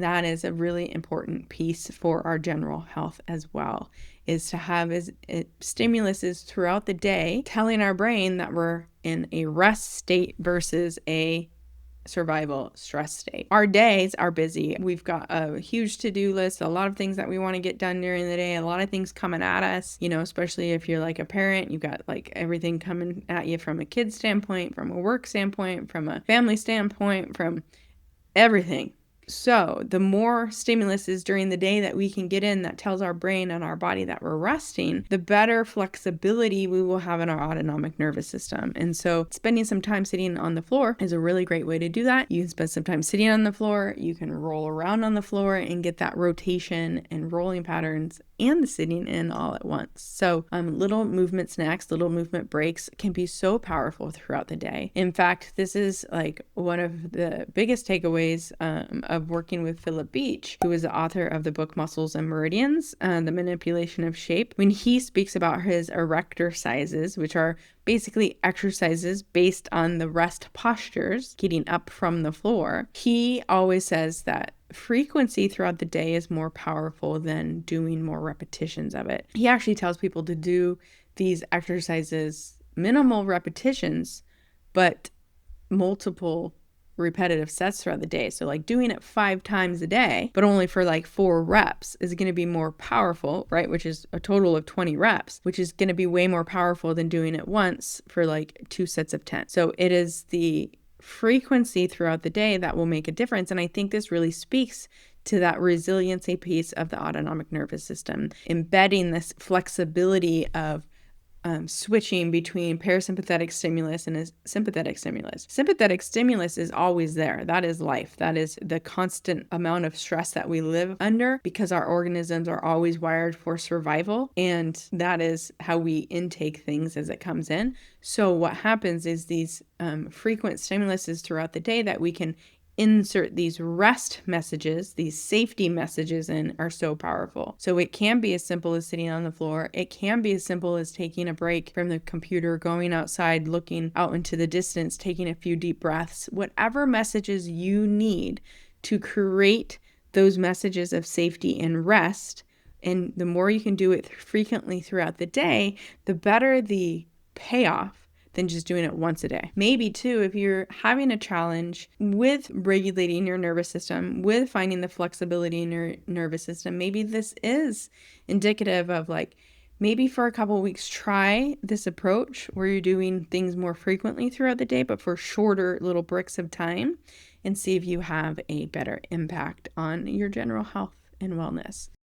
That is a really important piece for our general health as well, is to have stimuluses throughout the day telling our brain that we're in a rest state versus a survival stress state. Our days are busy. We've got a huge to-do list, a lot of things that we want to get done during the day, a lot of things coming at us, especially if you're like a parent, you've got like everything coming at you from a kid standpoint, from a work standpoint, from a family standpoint, from everything. So the more stimulus is during the day that we can get in that tells our brain and our body that we're resting, the better flexibility we will have in our autonomic nervous system. And so spending some time sitting on the floor is a really great way to do that. You can spend some time sitting on the floor, you can roll around on the floor and get that rotation and rolling patterns and the sitting in all at once. So little movement snacks, little movement breaks can be so powerful throughout the day. In fact, this is like one of the biggest takeaways of working with Philip Beach, who is the author of the book Muscles and Meridians, the manipulation of shape. When he speaks about his erectorcises, which are basically exercises based on the rest postures, getting up from the floor, he always says that frequency throughout the day is more powerful than doing more repetitions of it. He actually tells people to do these exercises, minimal repetitions, but multiple repetitive sets throughout the day. So like doing it 5 times a day, but only for like 4 reps is going to be more powerful, right? Which is a total of 20 reps, which is going to be way more powerful than doing it once for like 2 sets of 10. So it is the frequency throughout the day that will make a difference. And I think this really speaks to that resiliency piece of the autonomic nervous system, embedding this flexibility of switching between parasympathetic stimulus and a sympathetic stimulus. Sympathetic stimulus is always there. That is life. That is the constant amount of stress that we live under because our organisms are always wired for survival. And that is how we intake things as it comes in. So what happens is these frequent stimuluses throughout the day that we can insert these rest messages, these safety messages in, are so powerful. So it can be as simple as sitting on the floor. It can be as simple as taking a break from the computer, going outside, looking out into the distance, taking a few deep breaths, whatever messages you need to create those messages of safety and rest. And the more you can do it frequently throughout the day, the better the payoff than just doing it once a day. Maybe too, if you're having a challenge with regulating your nervous system, with finding the flexibility in your nervous system, maybe this is indicative of like, maybe for a couple of weeks, try this approach where you're doing things more frequently throughout the day, but for shorter little bricks of time, and see if you have a better impact on your general health and wellness.